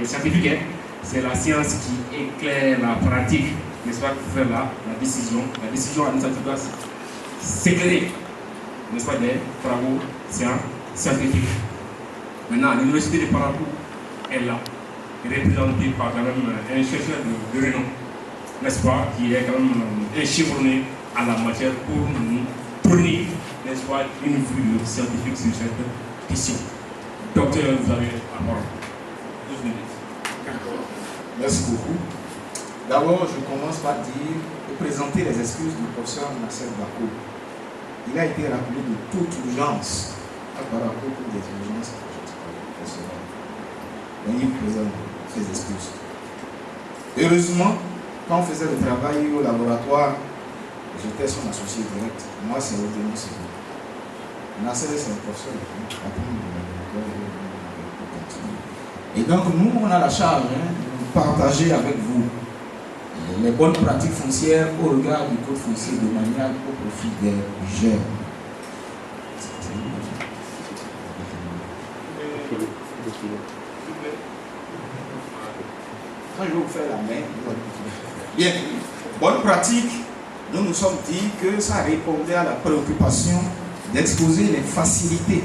scientifique, hein. C'est la science qui éclaire la pratique, n'est-ce pas, pour faire la décision. La décision administrative doit s'éclairer, n'est-ce pas, des travaux scientifiques. Maintenant, l'université de Parakou est là, représentée par quand même un chercheur de renom, n'est-ce pas, qui est quand même un chevronné à la matière pour nous fournir, n'est-ce pas, une vue scientifique sur cette question. Docteur, vous avez la parole. 12 minutes. Merci beaucoup. D'abord, je commence par dire et présenter les excuses du professeur Marcel Bako. Il a été rappelé de toute urgence à Barakou pour des urgences professionnelles. Donc, il présente ses excuses. Heureusement, quand on faisait le travail au laboratoire, j'étais son associé direct. Moi, c'est Odéon Sékou. Marcel, c'est un professeur. Et donc, nous, on a la charge de partager avec vous les bonnes pratiques foncières au regard du code foncier domanial au profit des jeunes. Quand je vais vous faire la main, bien, bonne pratique, nous nous sommes dit que ça répondait à la préoccupation d'exposer les facilités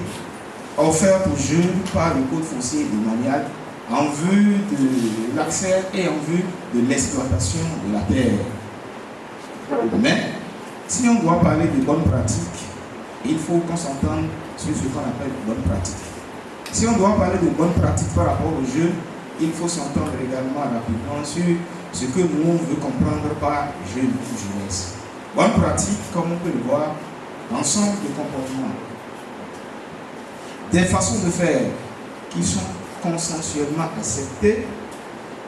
offertes aux jeunes par le code foncier domanial en vue de l'accès et en vue de l'exploitation de la terre. Mais, si on doit parler de bonnes pratiques, il faut qu'on s'entende sur ce qu'on appelle bonnes pratiques. Si on doit parler de bonnes pratiques par rapport aux jeunes, il faut s'entendre également rapidement sur ce que nous on veut comprendre par jeunes ou jeunesse. Bonnes pratiques, comme on peut le voir, ensemble de comportements, des façons de faire qui sont consensuellement acceptées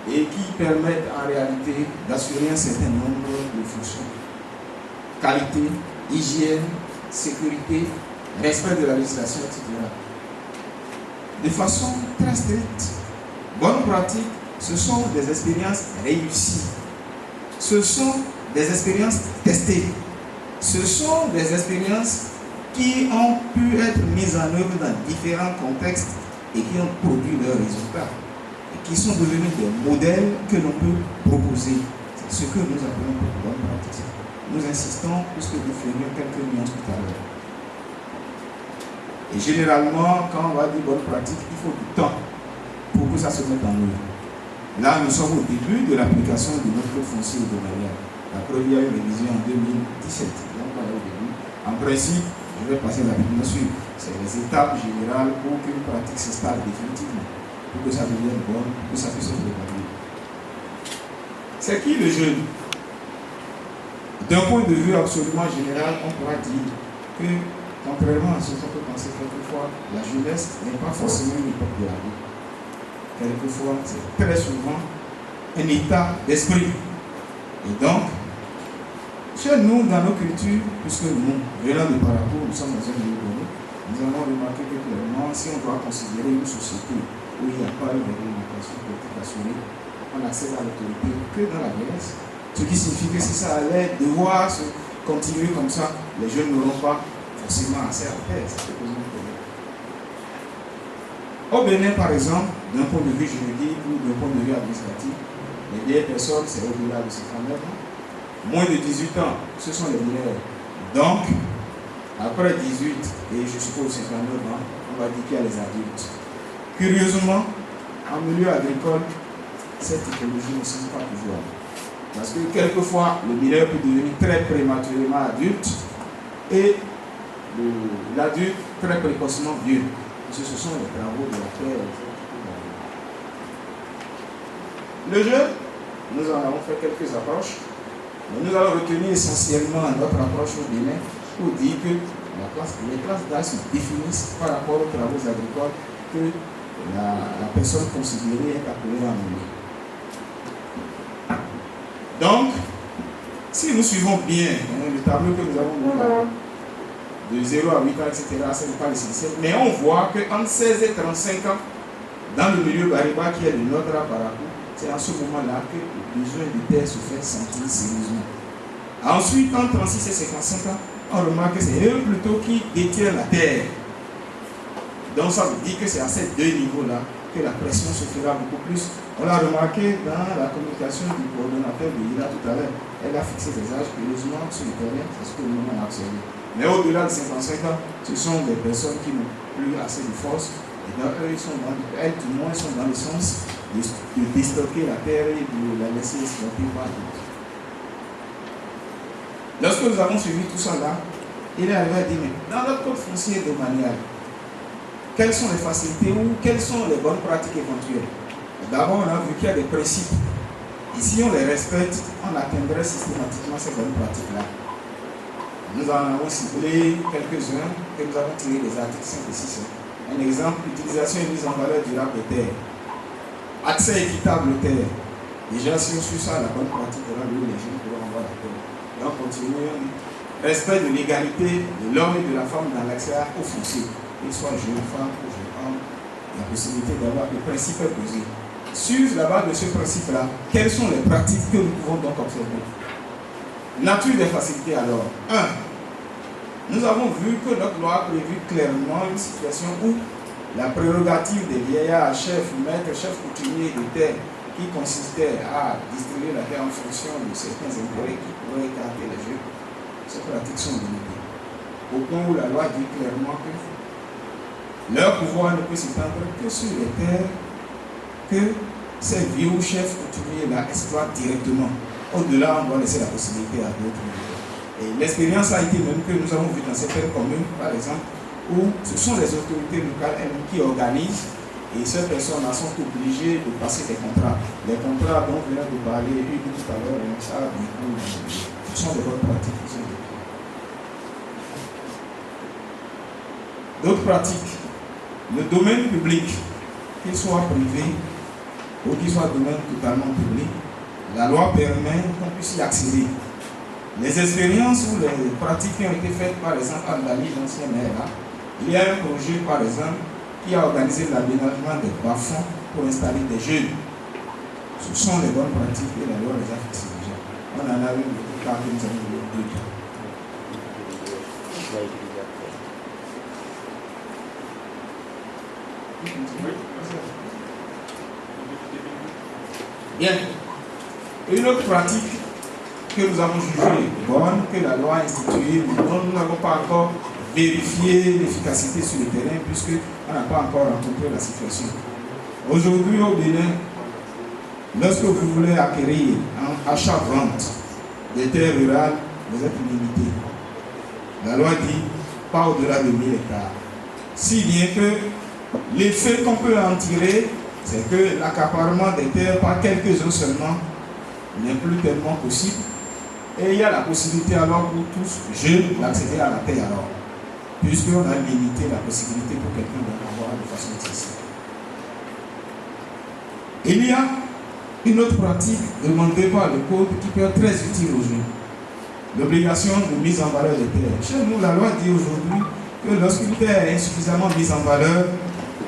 et qui permettent en réalité d'assurer un certain nombre de fonctions. Qualité, hygiène, sécurité, respect de la législation, etc. De façon très stricte, bonnes pratiques, ce sont des expériences réussies. Ce sont des expériences testées. Ce sont des expériences qui ont pu être mises en œuvre dans différents contextes et qui ont produit leurs résultats et qui sont devenus des modèles que l'on peut proposer. C'est ce que nous appelons bonne pratique. Nous insistons puisque nous ferions quelques nuances tout à l'heure. Et généralement, quand on va dire bonne pratique, il faut du temps pour que ça se mette en œuvre. Là, nous sommes au début de l'application de notre code foncier domanial. La première révision en 2017. Donc, on est au début. En principe, je vais passer rapidement sur les étapes générales pour qu'une pratique s'installe définitivement, pour que ça devienne bon, pour que ça puisse se développer. C'est qui le jeune? D'un point de vue absolument général, on pourra dire que, contrairement à ce qu'on peut penser quelquefois, la jeunesse n'est pas forcément une époque de la vie. Quelquefois, c'est très souvent un état d'esprit. Et donc, chez nous, dans nos cultures, puisque nous, venant de Parakou, nous sommes dans un lieu donné, nous avons remarqué que clairement, si on doit considérer une société où il n'y a pas une réglementation politique assurée, on accède à l'autorité que dans la jeunesse. Ce qui signifie que si ça allait devoir se continuer comme ça, les jeunes n'auront pas forcément assez à faire. C'est un problème. Au Bénin, par exemple, d'un point de vue juridique ou d'un point de vue administratif, les vieilles personnes, c'est au-delà de 59 ans. Moins de 18 ans, ce sont les mineurs. Donc, après 18 et je suppose 59 ans, on va dire qu'il y a les adultes. Curieusement, en milieu agricole, cette typologie ne semble pas toujours. Parce que quelquefois, le mineur peut devenir très prématurément adulte et l'adulte très précocement vieux. Parce que ce sont les travaux de la terre. Le jeune, nous en avons fait quelques approches. Mais nous allons retenir essentiellement notre approche au Bénin pour dire que les classes d'âge se définissent par rapport aux travaux agricoles que la personne considérée est appelée à mener. Donc, si nous suivons bien le tableau que nous avons mis de 0 à 8 ans, etc., ce n'est pas essentiel, mais on voit qu'entre 16 et 35 ans, dans le milieu Bariba qui est le nôtre à Parakou, c'est en ce moment-là que le besoin de terre se fait sentir sérieusement. Ensuite, entre 36 et 55 ans, on remarque que c'est eux plutôt qui détiennent la terre. Donc ça veut dire que c'est à ces deux niveaux-là que la pression se fera beaucoup plus. On l'a remarqué dans la communication du coordonnateur de l'IRA tout à l'heure. Elle a fixé des âges, curieusement, sur le terrain, c'est ce que nous avons observé. Mais au-delà de 55 ans, ce sont des personnes qui n'ont plus assez de force. Et donc, eux, elles, tout le monde, sont dans le sens de déstocker la terre et de la laisser exploiter par d'autres. Lorsque nous avons suivi tout ça là, il est arrivé à dire, mais dans notre code foncier domanial, quelles sont les facilités ou quelles sont les bonnes pratiques éventuelles? D'abord, on a vu qu'il y a des principes. Et si on les respecte, on atteindrait systématiquement ces bonnes pratiques-là. Nous en avons ciblé quelques-uns que nous avons tirés des articles 5 et 6. Un exemple, utilisation et mise en valeur durable des terres. Accès équitable aux terres. Déjà, si on suit ça, la bonne pratique de les gens pourront avoir la terre. Et on continue. Respect de l'égalité de l'homme et de la femme dans l'accès au foncier. Qu'il soit jeune femme ou jeune homme, la possibilité d'avoir le principe posé. Sur la base de ce principe-là, quelles sont les pratiques que nous pouvons donc observer? Nature des facilités alors. 1. Nous avons vu que notre loi a prévu clairement une situation où la prérogative des vieillards, chefs, maîtres, chefs coutumiers de terre qui consistait à distribuer la terre en fonction de certains intérêts qui pourraient écarter les jeux, ces pratiques sont limitées. Au point où la loi dit clairement que leur pouvoir ne peut s'étendre que sur les terres que ces vieux chefs coutumiers-là exploitent directement. Au-delà, on doit laisser la possibilité à d'autres. Et l'expérience a été même que nous avons vu dans certaines communes, par exemple, où ce sont les autorités locales elles-mêmes qui organisent et ces personnes-là sont obligées de passer des contrats. Les contrats dont on vient de parler, et tout à l'heure, ça, du coup, ce sont des bonnes pratiques qui sont d'autres pratiques. Le domaine public, qu'il soit privé ou qu'il soit domaine totalement public, la loi permet qu'on puisse y accéder. Les expériences ou les pratiques qui ont été faites, par exemple, à Dali, l'ancien maire, là, il y a un projet, par exemple, qui a organisé l'aménagement des bas-fonds pour installer des jeunes. Ce sont les bonnes pratiques et la loi les a fixées déjà. On en a eu le cas que nous avons eu 2 cas. Bien. Une autre pratique que nous avons jugée bonne, que la loi a instituée, mais dont nous n'avons pas encore vérifié l'efficacité sur le terrain, puisqu'on n'a pas encore rencontré la situation. Aujourd'hui, au Bénin, lorsque vous voulez acquérir en achat-vente des terres rurales, vous êtes limité. La loi dit pas au-delà de 1000 hectares. Si bien que l'effet qu'on peut en tirer, c'est que l'accaparement des terres par quelques-uns seulement n'est plus tellement possible. Et il y a la possibilité alors pour tous jeunes d'accéder à la terre alors, puisqu'on a limité la possibilité pour quelqu'un d'en avoir de façon excessive. Il y a une autre pratique demandée par le code qui peut être très utile aux jeunes. L'obligation de mise en valeur des terres. Chez nous, la loi dit aujourd'hui que lorsqu'une terre est insuffisamment mise en valeur,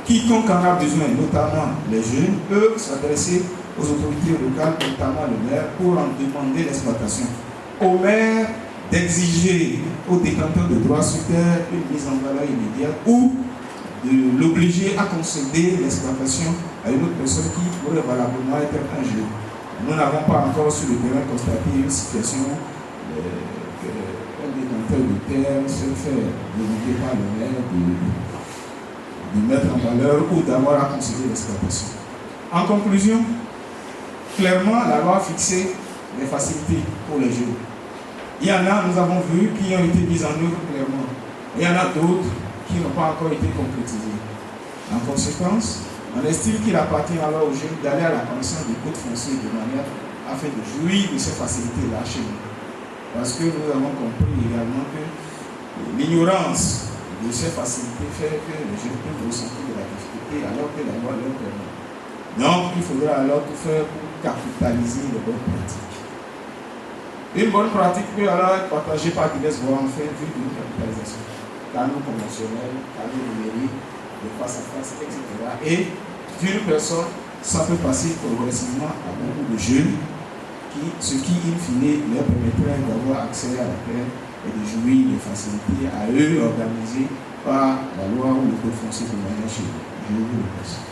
quiconque en a besoin, notamment les jeunes, peuvent s'adresser aux autorités locales, notamment le maire, pour en demander l'exploitation. Au maire d'exiger aux détenteurs de droits sur terre une mise en valeur immédiate ou de l'obliger à concéder l'exploitation à une autre personne qui pourrait valablement être un jeune. Nous n'avons pas encore sur le terrain constaté une situation qu'un détenteur de terre se fait demander par le maire de mettre en valeur ou d'avoir à concéder l'exploitation. En conclusion, clairement, la loi a fixé des facilités pour les jeunes. Il y en a, nous avons vu, qui ont été mises en œuvre clairement. Il y en a d'autres qui n'ont pas encore été concrétisées. En conséquence, on estime qu'il appartient alors aux jeunes d'aller à la connaissance du code foncier de manière afin de jouir de ces facilités-là chez nous. Parce que nous avons compris également que l'ignorance de ces facilités fait que les jeunes peuvent ressentir de la difficulté alors que la loi leur permet. Donc, il faudra alors tout faire pour capitaliser les bonnes pratiques. Une bonne pratique peut alors être partagée par diverses voies en fait vue d'une capitalisation. Canaux conventionnels, canaux numériques, de face à face, etc. Et d'une personne, ça peut passer progressivement à beaucoup de jeunes, ce qui, in fine, leur permettrait d'avoir accès à la terre et de jouir de facilités à eux organisées par la loi ou le code foncier de manière chez eux. Je vous remercie.